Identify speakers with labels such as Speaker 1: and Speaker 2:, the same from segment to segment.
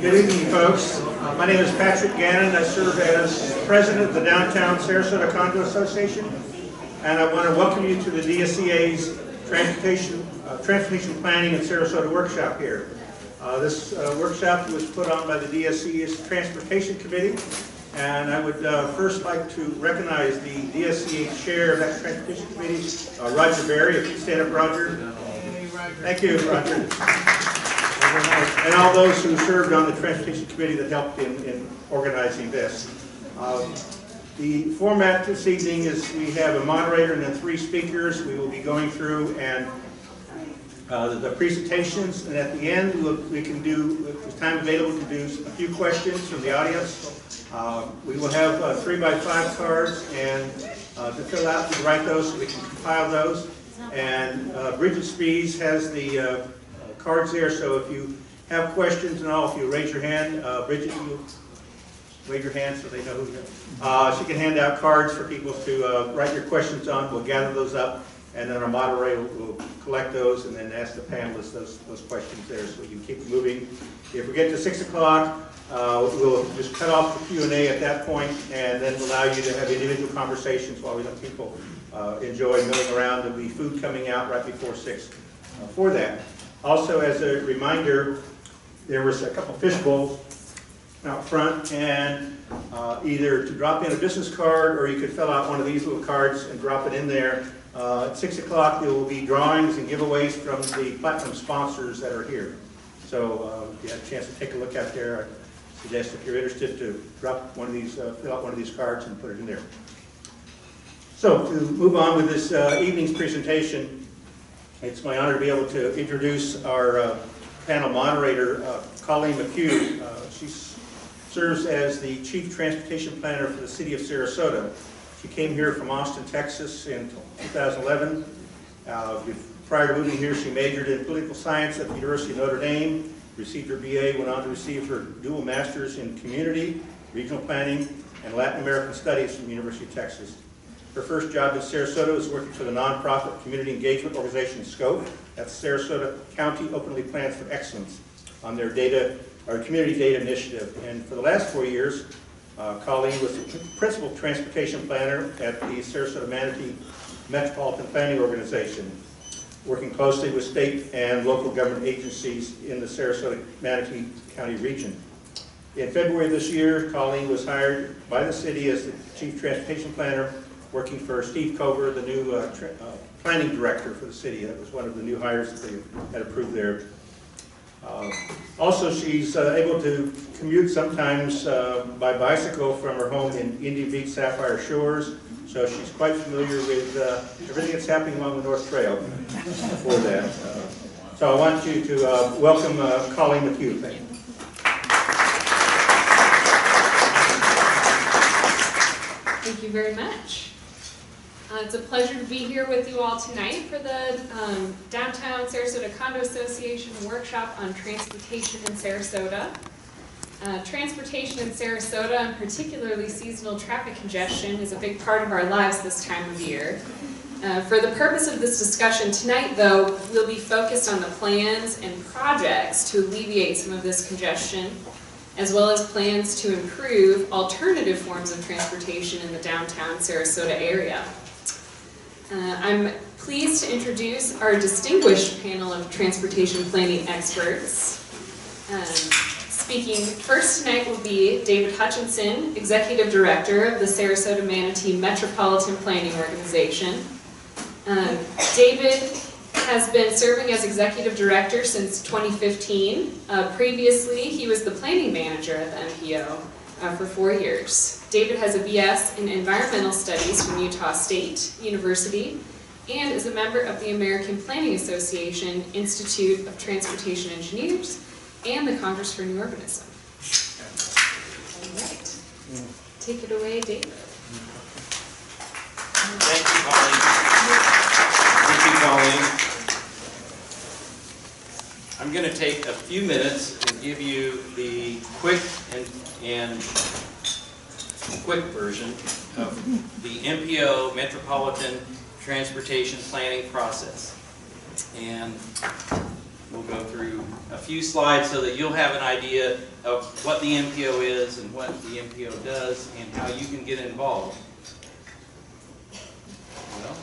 Speaker 1: Good evening, folks. My name is Patrick Gannon. I serve as president of the Downtown Sarasota Condo Association, and I want to welcome you to the DSCA's Transportation Planning and Sarasota Workshop here. This workshop was put on by the DSCA's Transportation Committee, and I would first like to recognize the DSCA chair of that Transportation Committee, Roger Berry. If you stand up, Roger. Thank you, Roger. And all those who served on the Transportation Committee that helped in organizing this. The format this evening is we have a moderator and then 3 speakers. We will be going through and the presentations, and at the end we can do, if there's time available, to do a few questions from the audience. We will have 3x5 cards and to fill out, to write those so we can compile those. And Bridget Spies has the cards there, so if you have questions and all, if you raise your hand, Bridget, you wave your hand so they know who you are. She can hand out cards for people to write your questions on. We'll gather those up, and then our moderator will collect those and then ask the panelists those questions there so we can keep moving. If we get to 6 o'clock, we'll just cut off the Q&A at that point and then allow you to have individual conversations while we let people enjoy milling around. There'll be food coming out right before 6 for that. Also, as a reminder, there was a couple fish bowls out front, and either to drop in a business card or you could fill out one of these little cards and drop it in there. At 6 o'clock there will be drawings and giveaways from the platinum sponsors that are here. So if you have a chance to take a look out there, I suggest if you're interested to drop one of these, fill out one of these cards and put it in there. So to move on with this evening's presentation, it's my honor to be able to introduce our panel moderator, Colleen McHugh. She serves as the Chief Transportation Planner for the City of Sarasota. She came here from Austin, Texas in 2011. Prior to moving here, she majored in political science at the University of Notre Dame, received her BA, went on to receive her dual masters in community, regional planning, and Latin American studies from the University of Texas. Her first job in Sarasota was working for the nonprofit community engagement organization SCOPE. That's Sarasota County Openly Plans for Excellence on their community data initiative. And for the last 4 years, Colleen was the principal transportation planner at the Sarasota Manatee Metropolitan Planning Organization, working closely with state and local government agencies in the Sarasota Manatee County region. In February of this year, Colleen was hired by the city as the Chief Transportation Planner, working for Steve Cover, the new planning director for the city. That was one of the new hires that they had approved there. Also, she's able to commute sometimes by bicycle from her home in Indian Beach, Sapphire Shores, so she's quite familiar with everything that's happening along the North Trail for that. So I want you to welcome Colleen McHugh. Thank you.
Speaker 2: Thank you very much. It's a pleasure to be here with you all tonight for the Downtown Sarasota Condo Association Workshop on Transportation in Sarasota. Transportation in Sarasota, and particularly seasonal traffic congestion, is a big part of our lives this time of year. For the purpose of this discussion tonight, though, we'll be focused on the plans and projects to alleviate some of this congestion, as well as plans to improve alternative forms of transportation in the downtown Sarasota area. I'm pleased to introduce our distinguished panel of transportation planning experts. Speaking first tonight will be David Hutchinson, Executive Director of the Sarasota Manatee Metropolitan Planning Organization. David has been serving as Executive Director since 2015. Previously, he was the Planning Manager at the MPO for 4 years. David has a BS in Environmental Studies from Utah State University and is a member of the American Planning Association Institute of Transportation Engineers and the Congress for New Urbanism. All right. Take it away, David.
Speaker 3: Thank you, Colleen. Thank you, Colleen. I'm going to take a few minutes and give you the quick version of the MPO Metropolitan Transportation Planning process. And We'll go through a few slides so that you'll have an idea of what the MPO is and what the MPO does and how you can get involved. Well,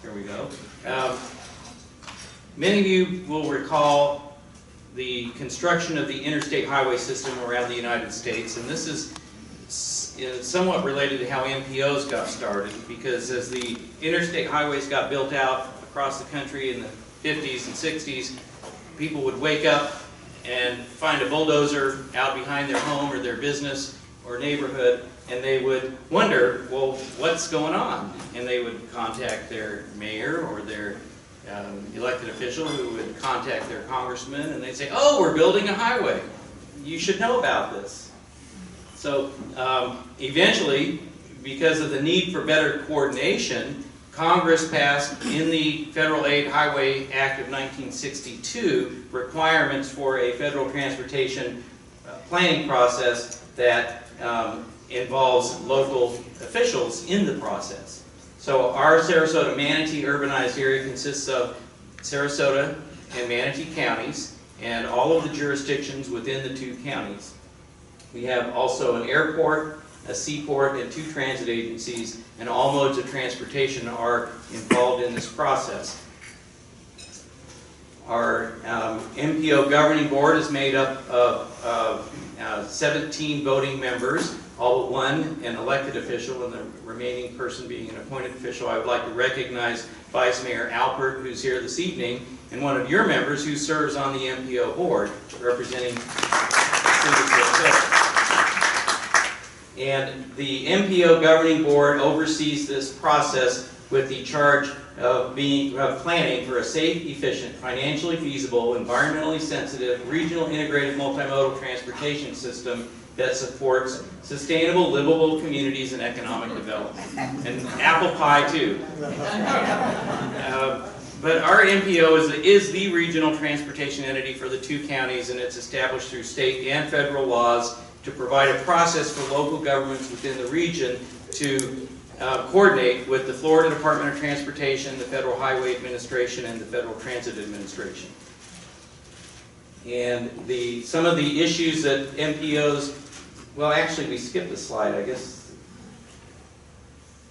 Speaker 3: here we go. Many of you will recall the construction of the interstate highway system around the United States, and this is somewhat related to how MPOs got started, because as the interstate highways got built out across the country in the 50s and 60s, people would wake up and find a bulldozer out behind their home or their business or neighborhood, and they would wonder, well, what's going on? And they would contact their mayor or their elected official, who would contact their congressman, and they'd say, oh, we're building a highway. You should know about this. So eventually, because of the need for better coordination, Congress passed in the Federal Aid Highway Act of 1962 requirements for a federal transportation planning process that involves local officials in the process. So our Sarasota Manatee urbanized area consists of Sarasota and Manatee counties and all of the jurisdictions within the two counties. We have also an airport, a seaport, and 2 transit agencies, and all modes of transportation are involved in this process. Our MPO Governing Board is made up of 17 voting members, all but one an elected official, and the remaining person being an appointed official. I would like to recognize Vice Mayor Alpert, who's here this evening, and one of your members who serves on the MPO board, representing And the MPO Governing Board oversees this process with the charge of planning for a safe, efficient, financially feasible, environmentally sensitive, regional integrated multimodal transportation system that supports sustainable, livable communities and economic development. And apple pie too. But our MPO is the regional transportation entity for the 2 counties, and it's established through state and federal laws to provide a process for local governments within the region to coordinate with the Florida Department of Transportation, the Federal Highway Administration, and the Federal Transit Administration. And some of the issues that MPOs, well, actually we skipped a slide, I guess.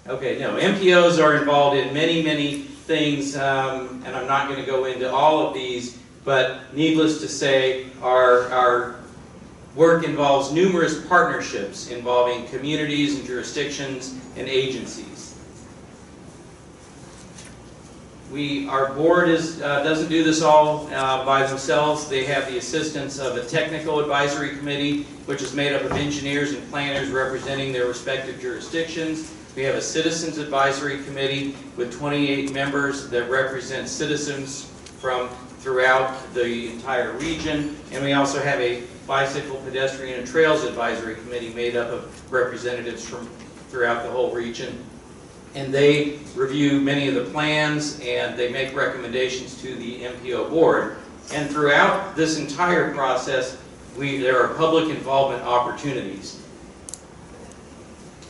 Speaker 3: Okay, no, MPOs are involved in many, many things, and I'm not going to go into all of these, but needless to say, our work involves numerous partnerships involving communities and jurisdictions and agencies. Our board doesn't do this all by themselves. They have the assistance of a technical advisory committee, which is made up of engineers and planners representing their respective jurisdictions. We have a citizens advisory committee with 28 members that represent citizens from throughout the entire region. And we also have a bicycle, pedestrian, and trails advisory committee made up of representatives from throughout the whole region. And they review many of the plans, and they make recommendations to the MPO board. And throughout this entire process, there are public involvement opportunities.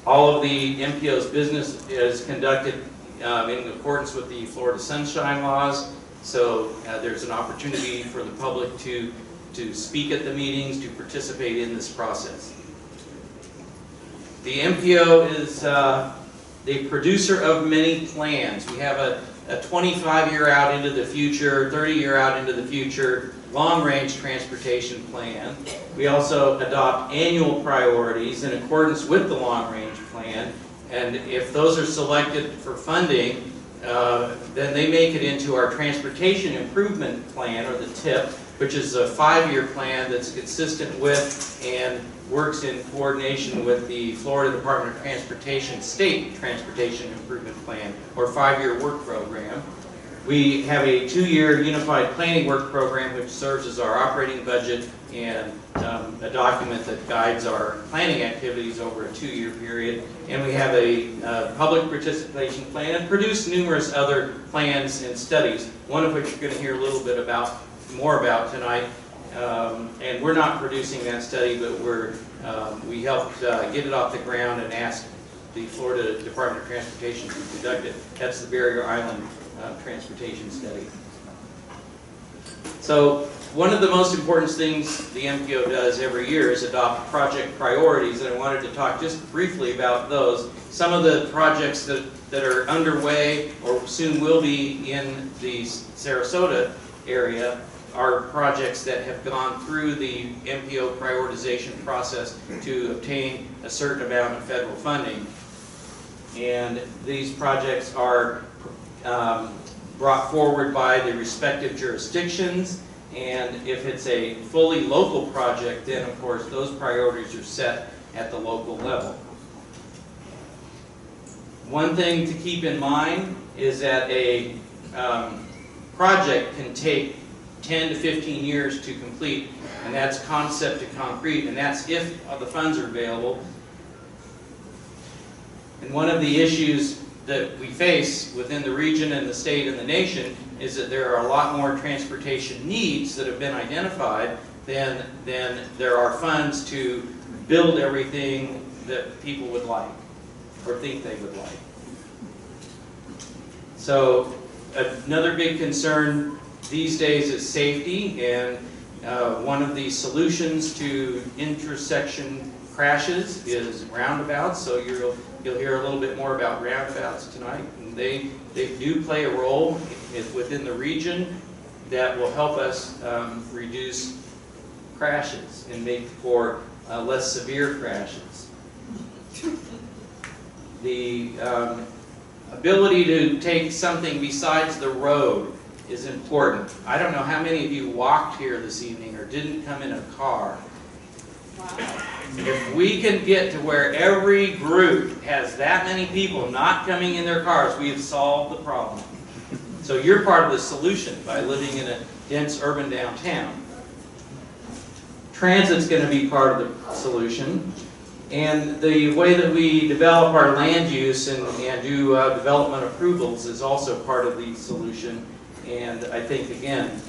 Speaker 3: All of the MPO's business is conducted in accordance with the Florida Sunshine Laws, so there's an opportunity for the public to speak at the meetings, to participate in this process. The MPO is the producer of many plans. We have a 25-year out into the future, 30-year out into the future, long-range transportation plan. We also adopt annual priorities in accordance with the long-range plan, and if those are selected for funding, then they make it into our Transportation Improvement Plan, or the TIP, which is a 5-year plan that's consistent with and works in coordination with the Florida Department of Transportation State Transportation Improvement Plan, or 5-year work program. We have a 2-year Unified Planning Work Program, which serves as our operating budget and a document that guides our planning activities over a 2-year period. And we have a public participation plan and produce numerous other plans and studies, one of which you're going to hear a little bit more about tonight. And we're not producing that study, but we helped get it off the ground and asked the Florida Department of Transportation to conduct it. That's the Barrier Island Transportation Study. So one of the most important things the MPO does every year is adopt project priorities, and I wanted to talk just briefly about those. Some of the projects that are underway or soon will be in the Sarasota area are projects that have gone through the MPO prioritization process to obtain a certain amount of federal funding. And these projects are brought forward by the respective jurisdictions, and if it's a fully local project, then of course those priorities are set at the local level. One thing to keep in mind is that a project can take 10 to 15 years to complete, and that's concept to concrete, and that's if the funds are available. And one of the issues that we face within the region and the state and the nation is that there are a lot more transportation needs that have been identified than there are funds to build everything that people would like or think they would like. So another big concern these days is safety, and one of the solutions to intersection crashes is roundabouts. So you'll hear a little bit more about roundabouts tonight. And they do play a role within the region that will help us reduce crashes and make for less severe crashes. The ability to take something besides the road is important. I don't know how many of you walked here this evening or didn't come in a car.
Speaker 2: Wow.
Speaker 3: If we can get to where every group has that many people not coming in their cars, we have solved the problem. So you're part of the solution by living in a dense urban downtown. Transit's going to be part of the solution. And the way that we develop our land use and do development approvals is also part of the solution. And I think, again,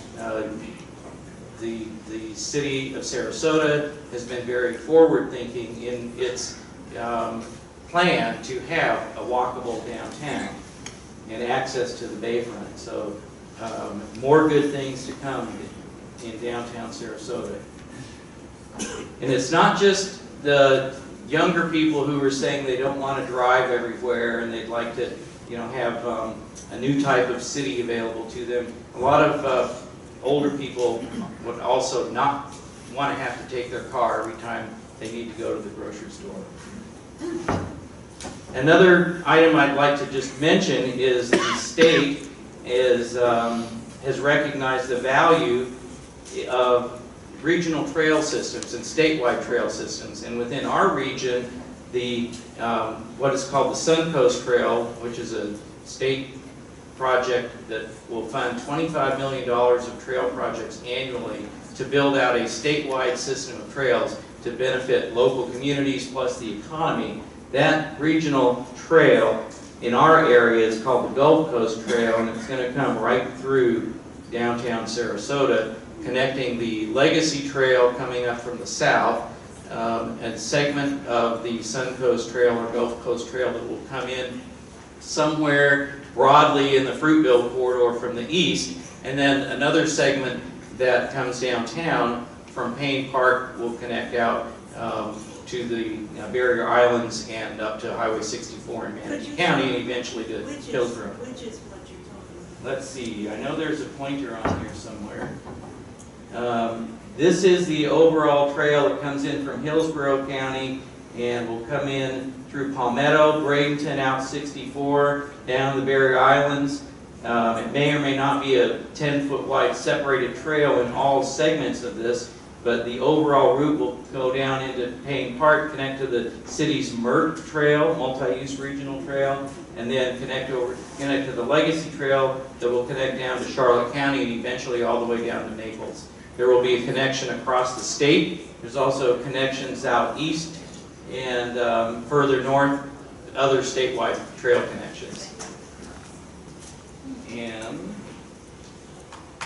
Speaker 3: the city of Sarasota has been very forward-thinking in its plan to have a walkable downtown and access to the bayfront. So more good things to come in downtown Sarasota. And it's not just the younger people who are saying they don't want to drive everywhere and they'd like to, have a new type of city available to them. A lot of older people would also not want to have to take their car every time they need to go to the grocery store. Another item I'd like to just mention is the state has recognized the value of regional trail systems and statewide trail systems. And within our region, the what is called the Suncoast Trail, which is a state project that will fund $25 million of trail projects annually to build out a statewide system of trails to benefit local communities plus the economy. That regional trail in our area is called the Gulf Coast Trail, and it's going to come right through downtown Sarasota, connecting the Legacy Trail coming up from the south, a segment of the Suncoast Trail or Gulf Coast Trail that will come in somewhere broadly in the Fruitville corridor from the east, and then another segment that comes downtown from Payne Park will connect out to the Barrier Islands and up to Highway 64 in Manatee County and eventually to Hillsborough.
Speaker 4: Which is what you're talking about?
Speaker 3: Let's see, I know there's a pointer on here somewhere. This is the overall trail that comes in from Hillsborough County and will come in through Palmetto, Bradenton, out 64, down the Barrier Islands. It may or may not be a 10-foot wide separated trail in all segments of this, but the overall route will go down into Payne Park, connect to the city's MERT Trail, multi-use regional trail, and then connect to the Legacy Trail that will connect down to Charlotte County and eventually all the way down to Naples. There will be a connection across the state. There's also connections out east and further north, other statewide trail connections. And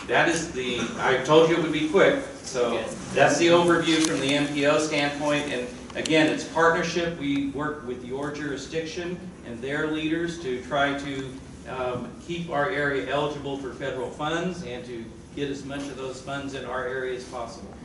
Speaker 3: that is I told you it would be quick, so that's the overview from the MPO standpoint. And again, it's partnership. We work with your jurisdiction and their leaders to try to keep our area eligible for federal funds and to get as much of those funds in our area as possible.